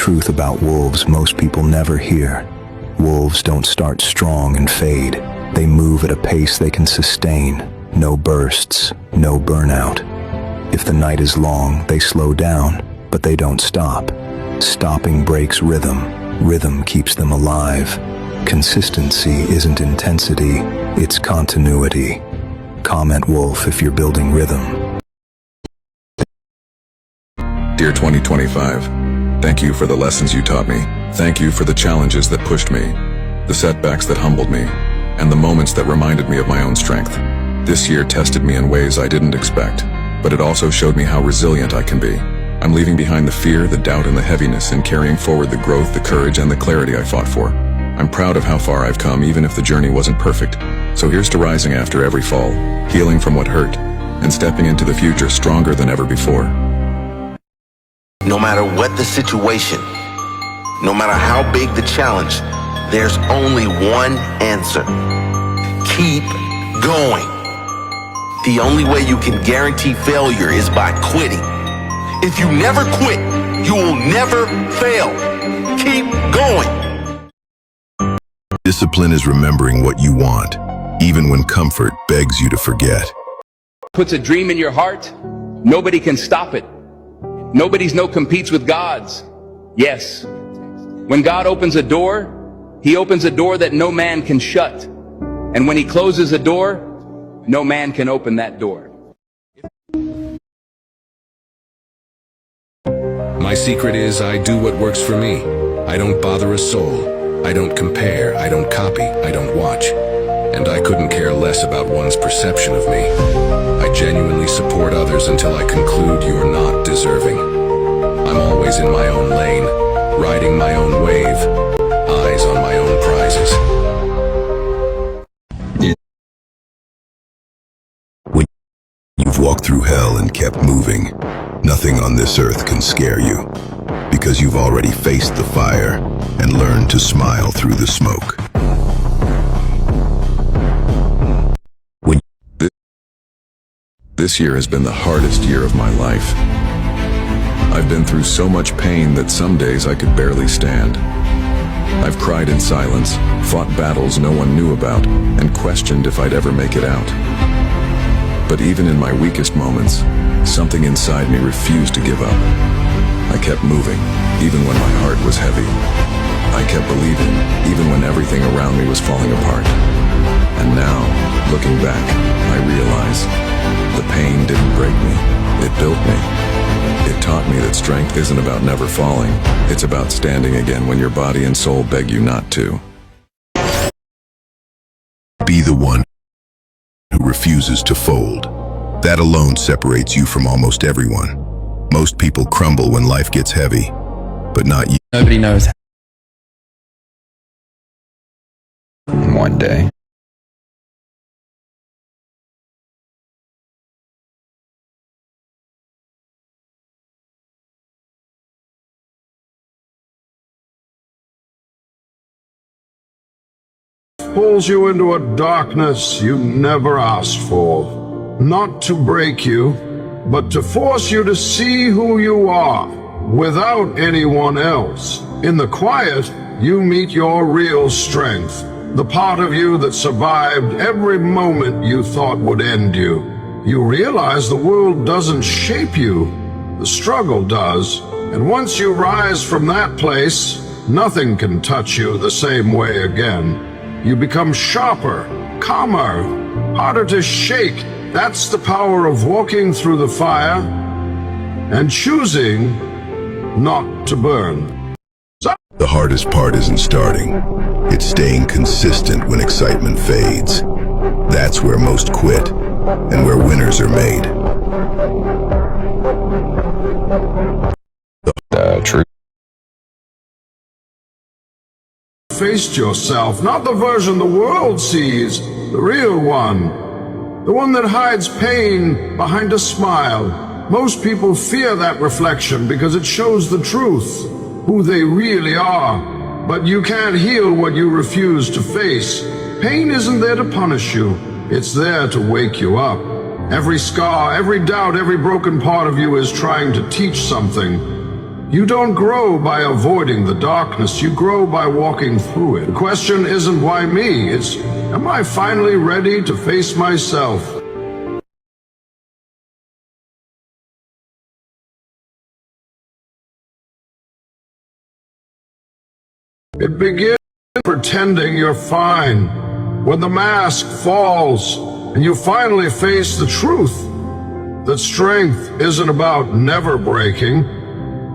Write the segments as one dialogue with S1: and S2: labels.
S1: truth about wolves most people never hear. Wolves don't start strong and fade. They move at a pace they can sustain. No bursts, no burnout. If the night is long, they slow down, but they don't stop. Stopping breaks rhythm. Rhythm keeps them alive. Consistency isn't intensity, it's continuity. Comment wolf if you're building rhythm.
S2: Dear 2025, thank you for the lessons you taught me. Thank you for the challenges that pushed me, the setbacks that humbled me, and the moments that reminded me of my own strength. This year tested me in ways I didn't expect, but it also showed me how resilient I can be. I'm leaving behind the fear, the doubt, and the heaviness, and carrying forward the growth, the courage, and the clarity I fought for. I'm proud of how far I've come, even if the journey wasn't perfect. So here's to rising after every fall, healing from what hurt, and stepping into the future stronger than ever before.
S3: No matter what the situation, no matter how big the challenge, there's only one answer. Keep going. The only way you can guarantee failure is by quitting. If you never quit, you will never fail. Keep going.
S4: Discipline is remembering what you want, even when comfort begs you to forget.
S5: Puts a dream in your heart, nobody can stop it. Nobody's no competes with God's. Yes. When God opens a door, He opens a door that no man can shut. And when He closes a door, no man can open that door.
S6: My secret is I do what works for me. I don't bother a soul. I don't compare, I don't copy, I don't watch. And I couldn't care less about one's perception of me. I genuinely support others until I conclude you're not deserving. I'm always in my own lane, riding my own wave, eyes on my own prizes.
S4: When you've walked through hell and kept moving, nothing on this earth can scare you, because you've already faced the fire and learned to smile through the smoke.
S2: This year has been the hardest year of my life. I've been through so much pain that some days I could barely stand. I've cried in silence, fought battles no one knew about, and questioned if I'd ever make it out. But even in my weakest moments, something inside me refused to give up. I kept moving, even when my heart was heavy. I kept believing, even when everything around me was falling apart. And now, looking back, I realize the pain didn't break me, it built me. It taught me that strength isn't about never falling, it's about standing again when your body and soul beg you not to.
S4: Be the one who refuses to fold. That alone separates you from almost everyone. Most people crumble when life gets heavy, but not you.
S7: Nobody knows. One day.
S8: Pulls you into a darkness you never asked for. Not to break you, but to force you to see who you are, without anyone else. In the quiet, you meet your real strength, the part of you that survived every moment you thought would end you. You realize the world doesn't shape you, the struggle does. And once you rise from that place, nothing can touch you the same way again. You become sharper, calmer, harder to shake. That's the power of walking through the fire and choosing not to burn.
S4: The hardest part isn't starting. It's staying consistent when excitement fades. That's where most quit, and where winners are made.
S7: The truth.
S8: Faced yourself, not the version the world sees, the real one. The one that hides pain behind a smile. Most people fear that reflection because it shows the truth, who they really are. But you can't heal what you refuse to face. Pain isn't there to punish you. It's there to wake you up. Every scar, every doubt, every broken part of you is trying to teach something. You don't grow by avoiding the darkness, you grow by walking through it. The question isn't why me, it's am I finally ready to face myself? It begins pretending you're fine. When the mask falls and you finally face the truth, that strength isn't about never breaking.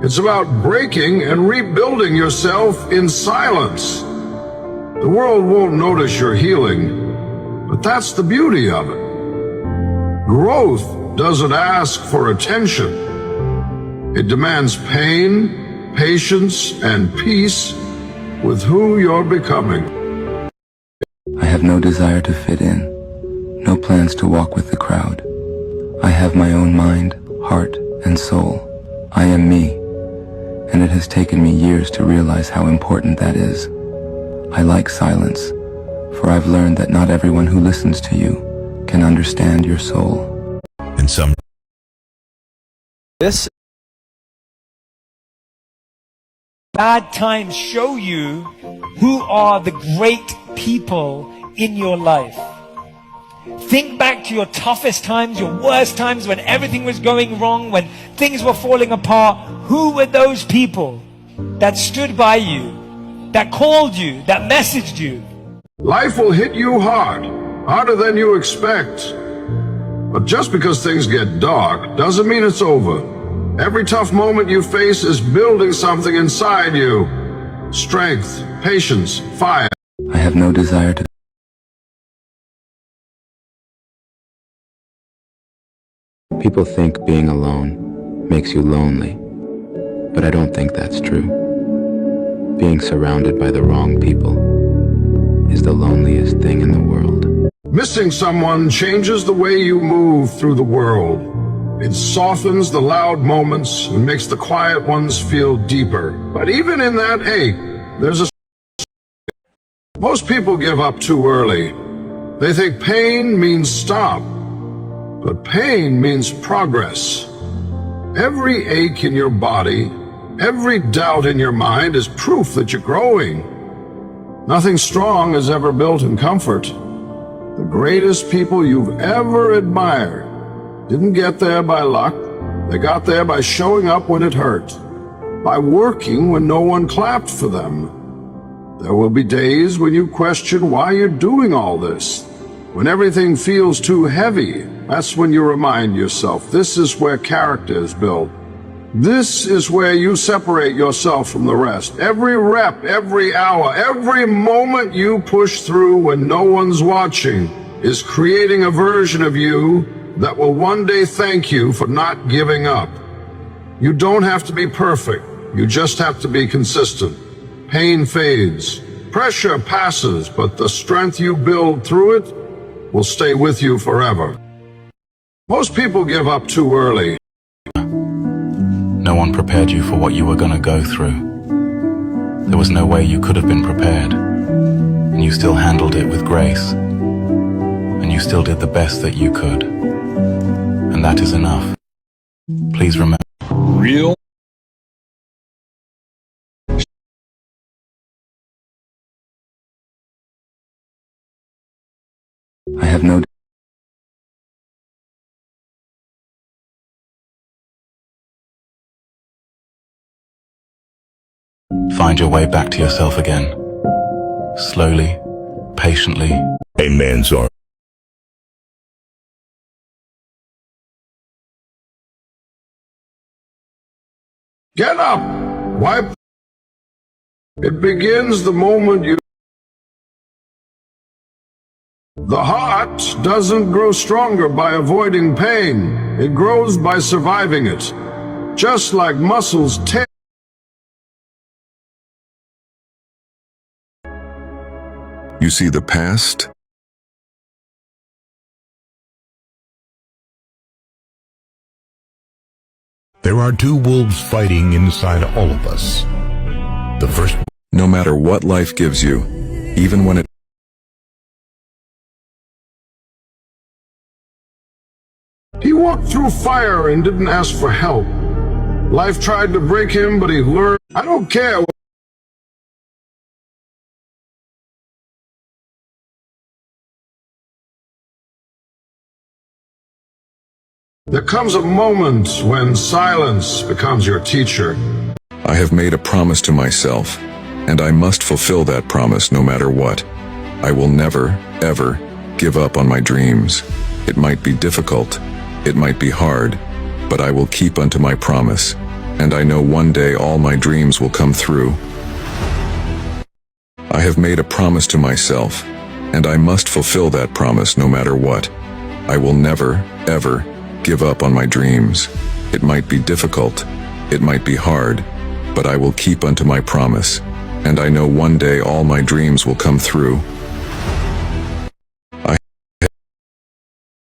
S8: It's about breaking and rebuilding yourself in silence. The world won't notice your healing, but that's the beauty of it. Growth doesn't ask for attention. It demands pain, patience, and peace with who you're becoming.
S9: I have no desire to fit in, no plans to walk with the crowd. I have my own mind, heart, and soul. I am me. And it has taken me years to realize how important that is. I like silence, for I've learned that not everyone who listens to you can understand your soul.
S4: And some
S10: This bad times show you who are the great people in your life. Think back to your toughest times, your worst times, when everything was going wrong, when things were falling apart. Who were those people that stood by you, that called you, that messaged you?
S8: Life will hit you hard, harder than you expect. But just because things get dark doesn't mean it's over. Every tough moment you face is building something inside you. Strength, patience, fire.
S9: I have no desire to. People think being alone makes you lonely, but I don't think that's true. Being surrounded by the wrong people is the loneliest thing in the world.
S8: Missing someone changes the way you move through the world. It softens the loud moments and makes the quiet ones feel deeper. But even in that ache, there's a... Most people give up too early. They think pain means stop. But pain means progress. Every ache in your body, every doubt in your mind is proof that you're growing. Nothing strong is ever built in comfort. The greatest people you've ever admired didn't get there by luck. They got there by showing up when it hurt, by working when no one clapped for them. There will be days when you question why you're doing all this. When everything feels too heavy, that's when you remind yourself, this is where character is built. This is where you separate yourself from the rest. Every rep, every hour, every moment you push through when no one's watching is creating a version of you that will one day thank you for not giving up. You don't have to be perfect. You just have to be consistent. Pain fades. Pressure passes, but the strength you build through it will stay with you forever. Most people give up too early.
S11: No one prepared you for what you were going to go through. There was no way you could have been prepared, and you still handled it with grace, and you still did the best that you could, and that is enough. Please remember.
S6: Real
S9: I have no.
S11: Find your way back to yourself again. Slowly, patiently.
S4: a man's arm.
S8: Get up! Wipe. It begins the moment you... The heart doesn't grow stronger by avoiding pain. It grows by surviving it. Just like muscles tear.
S2: You see the past?
S4: There are two wolves fighting inside all of us. The first...
S2: No matter what life gives you, even when it...
S8: He walked through fire and didn't ask for help. Life tried to break him, but he learned. I don't care. There comes a moment when silence becomes your teacher.
S2: I have made a promise to myself, and I must fulfill that promise no matter what. I will never, ever give up on my dreams. It might be difficult, it might be hard, but I will keep unto my promise, and I know one day all my dreams will come through. I have made a promise to myself, and I must fulfill that promise no matter what. I will never, ever give up on my dreams. It might be difficult, it might be hard, but I will keep unto my promise, and I know one day all my dreams will come through.